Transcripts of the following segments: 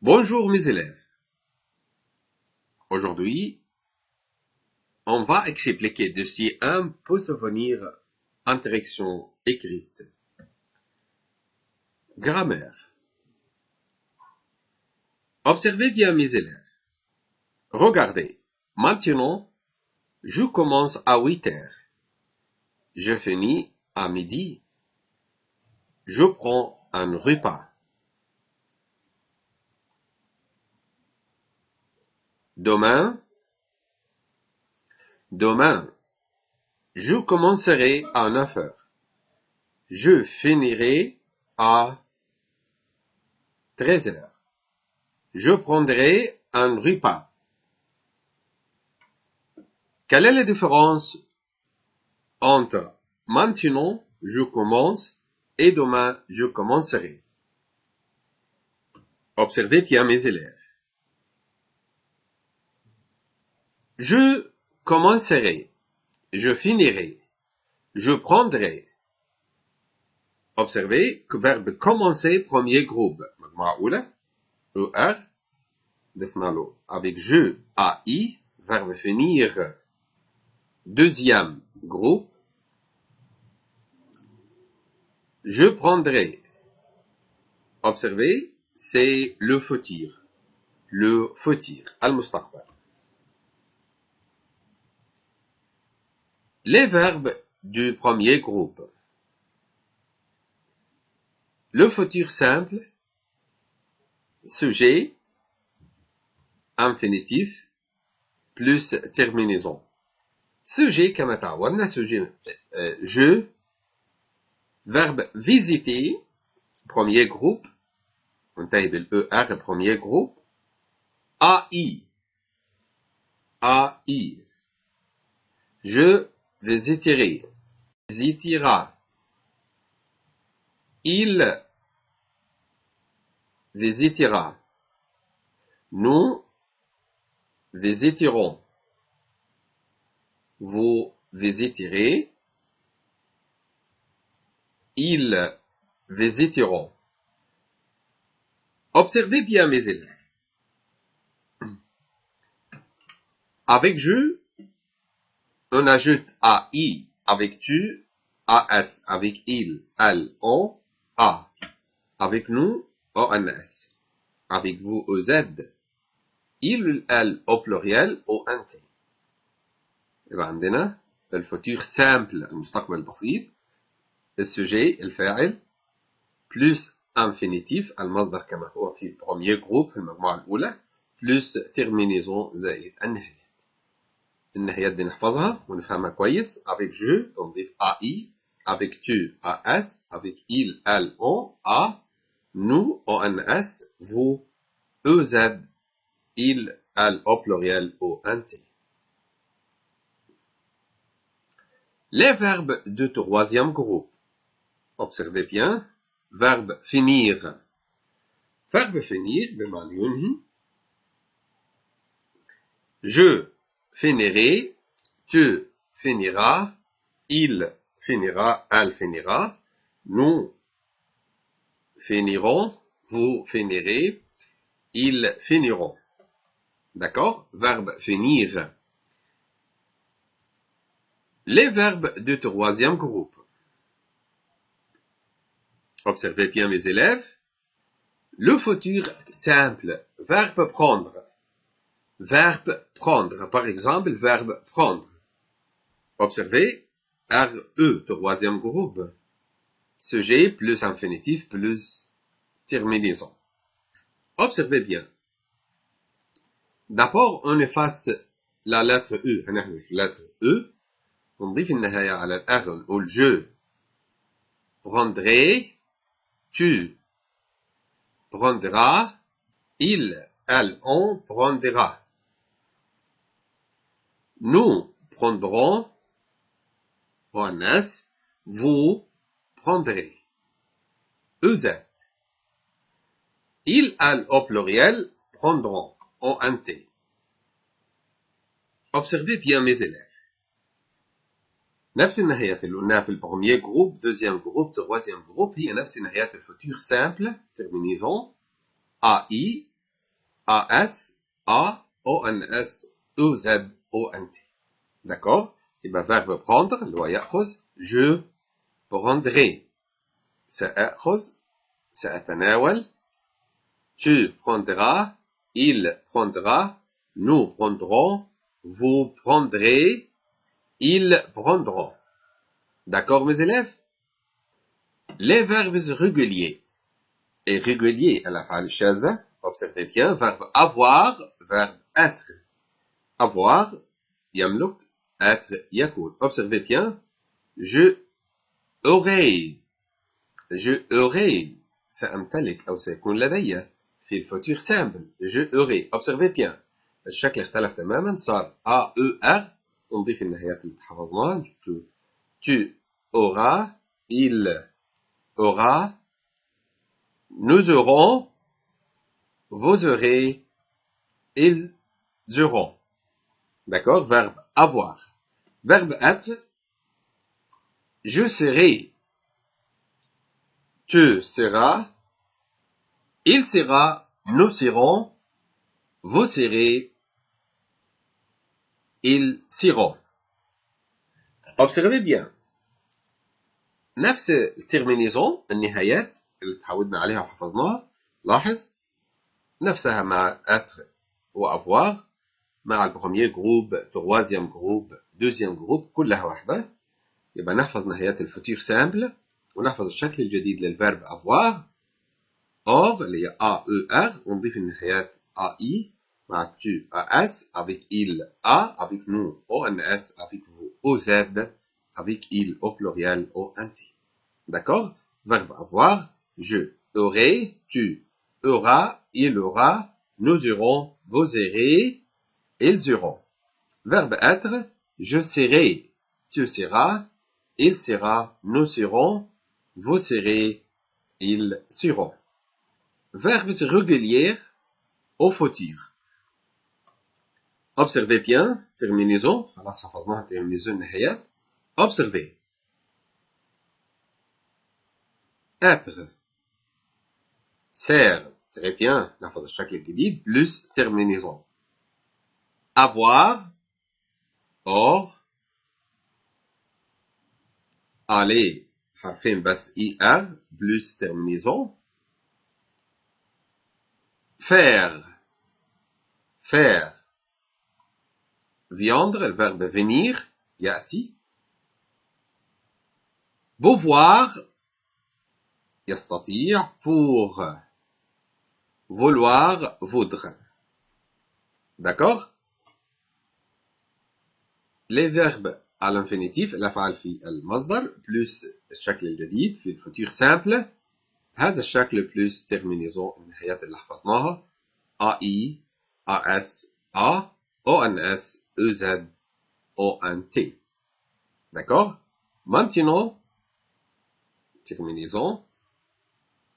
Bonjour mes élèves. Aujourd'hui, on va expliquer dossier 1 pour souvenir interaction écrite. Grammaire. Observez bien mes élèves. Regardez. Maintenant, je commence à 8 heures. Je finis à midi. Je prends un repas. Demain, je commencerai à 9 heures. Je finirai à 13 heures. Je prendrai un repas. Quelle est la différence entre maintenant, je commence et demain, je commencerai? Observez bien mes élèves. Je commencerai, je finirai, je prendrai. Observez que verbe commencer, premier groupe. مجموعة أولى ER ضفنا له avec je AI. Verbe finir, deuxième groupe. Je prendrai. Observez, c'est le futur. Le futur. المستقبل. Les verbes du premier groupe. Le futur simple, sujet, infinitif, plus terminaison. Sujet, كما تعودنا, sujet, je, verbe visiter, premier groupe, انتهي بالER, premier groupe, AI, je visiterai, visitera, il visitera, nous visiterons, vous visiterez, ils visiteront. Observez bien mes élèves. Avec je, on ajoute AI, avec tu, AS, avec il, elle, on, A. Avec nous, ONS. Avec vous, EZ. Il, elle, au pluriel, ONT. يبقى عندنا الفوتور سامبل المستقبل البسيط، السوجي الفاعل بلس انفينيتيف المصدر كما هو في البروميير جروب في المجموعة الأولى بلس تيرمينيزون زائد النهايات. النهايات دي نحفظها ونفهمها كويس. avec je نضيف AI, avec tu AS, avec il, elle, on A, nous ONS, vous EZ, il, elle au pluriel ONT. Les verbes de troisième groupe. Observez bien. Verbe finir. Verbe finir, بمعنى ينهي. Je finirai, tu finiras, il finira, elle finira, nous finirons, vous finirez, ils finiront. D'accord? Verbe finir. Les verbes de troisième groupe. Observez bien mes élèves. Le futur simple. Verbe prendre. Verbe prendre. Par exemple, verbe prendre. Observez. RE, troisième groupe. Sujet plus infinitif plus terminaison. Observez bien. D'abord, on efface la lettre E. هنحذف lettre E. ونضيف النهاية على الR. نقول je prendrai, tu prendras, il, elle, on prendra. Nous prendrons, ONS, vous prendrez. EZ. Il, elle au pluriel prendront, ONT. Observez bien mes élèves. نفس النهايات اللي قلناها في البروميير جروب، دوزيام جروب، تروازيام جروب، هي نفس النهايات الفوتور سامبل، ترمينيزون، AI، A-S, A-O-N-S, E-Z-O-N-T. D'accord? يبقى verbe prendre, اللي هو يأخذ. Je prendrai. سأخذ. سأتناول. Tu prendras. Il prendra. Nous prendrons. Vous prendrez. Ils prendront. D'accord, mes élèves? Les verbes réguliers. Et réguliers à la fin de chaise. Observez bien. Verbe avoir. Verbe être. Avoir. يملك. Être. يكون. Observez bien. Je aurai. Je aurai. سأمتلك أو سيكون لدي. في الفوتور سامبل. Je aurai. Observez bien. الشكل اختلف تماما. صار A, E, R. نضيف النهايات اللي حفظناها. Tu auras. Il aura. Nous aurons. Vous aurez. Ils auront. D'accord? Verbe avoir. Verbe être. Je serai. Tu seras. Il sera. Nous serons. Vous serez. Ils seront. Observez bien. نفس الترمينيزون النهايات اللي تعودنا عليها وحفظناها. لاحظ نفسها مع être و avoir مع البروميير جروب troisième جروب deuxième جروب كلها واحدة. يبقى نحفظ نهايات الفوتور سامبل ونحفظ الشكل الجديد للفيرب avoir. or اللي هي a e r ونضيف النهايات ai مع tu as avec il a avec nous on s avec vous oz avec il au pluriel au nt. D'accord? Verbe avoir. Je aurai, tu auras, il aura, nous aurons, vous aurez, ils auront. Verbe être. Je serai, tu seras, il sera, nous serons, vous serez, ils seront. Verbes réguliers au futur. Observez bien. Terminaison. خلاص حفظناها terminaison نهايات. Observez. Être. Ser. Très bien. نحفظ الشكل الجديد plus terminaison. Avoir. Or. Aller. حرفين بس er plus terminaison. Faire. Faire. Viandre, le verbe venir. يأتي. Beauvoir. يستطيع. Pour. Vouloir. Voudre. D'accord? Les verbes à l'infinitif الأفعال في المصدر plus الشكل الجديد في الفوتور simple. هذا الشكل plus terminaison النهايات اللي حفظناها AI, AS, A, ONS, EZ, ONT. D'accord? Maintenant, terminaison.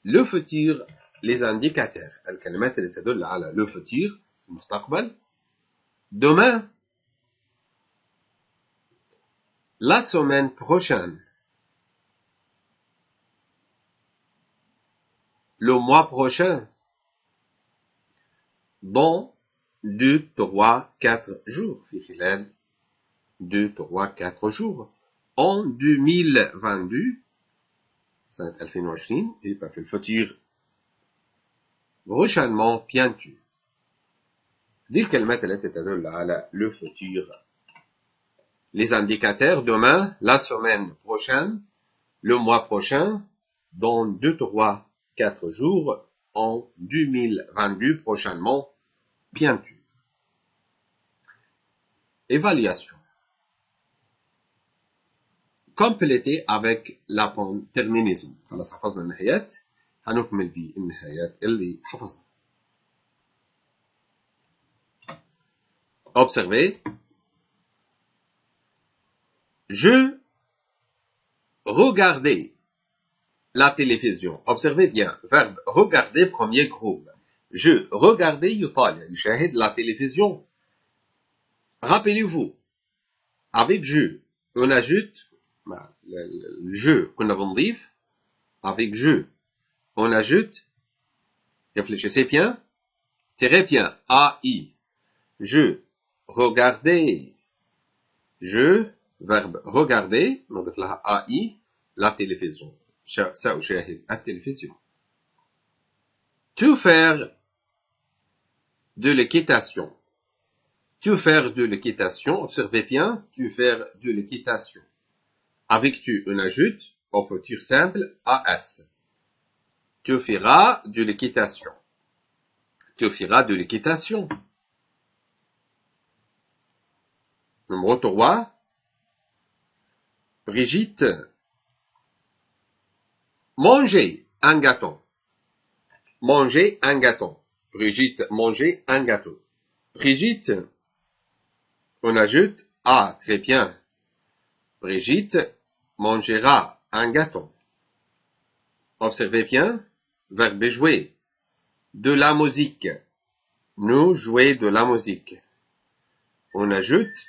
Le futur, les indicateurs. الكلمات اللي تدل على le futur, المستقبل. Demain. La semaine prochaine. Le mois prochain. Dans 2, 3, 4 jours. في خلال 2, 3, 4 jours. En 2022. سنة 2020. يبقى في الفوتور prochainement bientôt. دي الكلمات التي تدل على le futur. Les indicateurs demain, la semaine prochaine, le mois prochain, dans 2, 3, 4 jours, en 2022, prochainement, bientôt. Évaluation. Compléter avec la terminaison. خلاص حفظنا النهايات. هنكمل بالنهايات اللي حفظنا. Observez. Je regardais la télévision. Observez bien. Verbe regarder, premier groupe. Je regardais يشاهد la télévision. Rappelez-vous. Avec je, on ajoute le je كنا بنضيف. Avec je, on ajoute. Réfléchissez bien. Très bien. AI. Je regardais. Je, verbe regarder. نضيف لها AI. La télévision. سأشاهد التلفزيون. Tu faire de l'équitation. Tu faire de l'équitation. Observez bien. Tu faire de l'équitation. Avec tu, on ajoute au futur simple AS. Tu feras de l'équitation. Tu feras de l'équitation. Numéro 3. Brigitte. Manger un gâteau. Manger un gâteau. Brigitte, manger un gâteau. Brigitte, on ajoute A, très bien. Brigitte mangera un gâteau. Observez bien, verbe jouer. De la musique. Nous jouer de la musique. On ajoute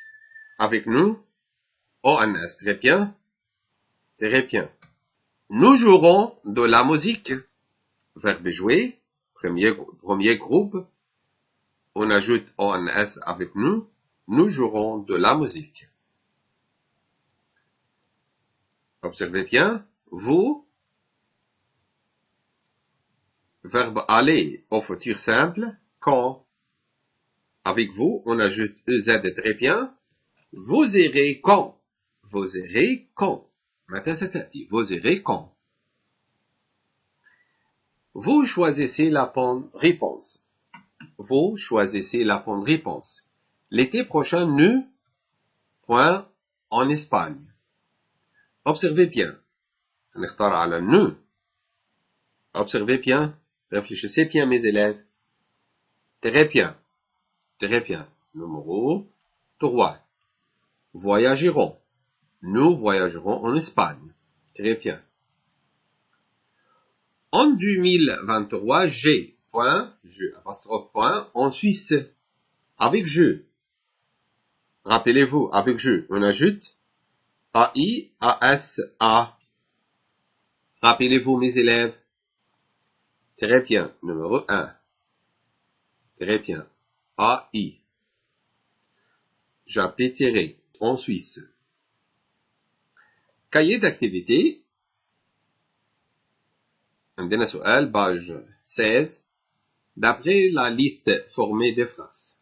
avec nous ONS, très bien. Très bien. Nous jouerons de la musique. Verbe jouer, premier groupe. On ajoute ONS avec nous. Nous jouerons de la musique. Observez bien. Vous. Verbe aller au futur simple. Quand. Avec vous, on ajoute EZ très bien. Vous irez quand. Vous irez quand. Maintenant, c'est dit. Vous irez quand. Vous choisissez la bonne réponse. Vous choisissez la bonne réponse. L'été prochain, nous, point, en Espagne. Observez bien. هنختار على nous. Observez bien. Réfléchissez bien, mes élèves. Très bien. Très bien. Numéro 3. Voyagerons. Nous voyagerons en Espagne. Très bien. En 2023, j'ai, point, je, apostrophe, point, en Suisse. Avec je. Rappelez-vous, avec je, on ajoute AI, AS, A. Rappelez-vous, mes élèves. Très bien. Numéro 1. Très bien. AI. J'habiterai en Suisse. Cahier d'activité. عندنا سؤال page 16. D'après la liste formée des phrases.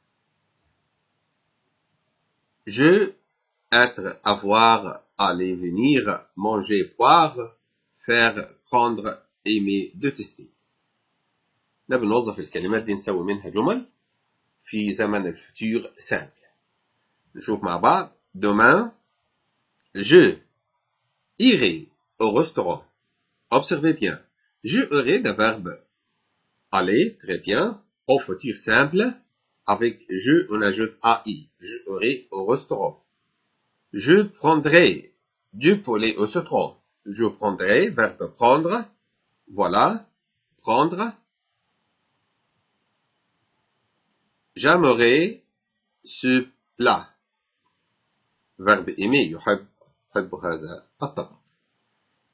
Je, être, avoir, aller, venir, manger, boire, faire, prendre, aimer, détester. نبي نوظف الكلمات دي نسوي منها جمل في زمن الفوتور simple. نشوف مع بعض. Demain, je irai au restaurant. Observez bien. Je aurai le verbe aller, très bien, au futur simple. Avec je, on ajoute AI. Je aurai au restaurant. Je prendrai du poulet au citron. Je prendrai, verbe prendre. Voilà, prendre. J'aimerais ce plat. Verbe aimer, يحب هذا الطبق.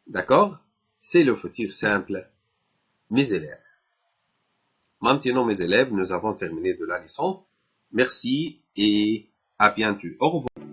D'accord? C'est le futur simple, mes élèves. Maintenant, mes élèves, nous avons terminé de la leçon. Merci et à bientôt. Au revoir.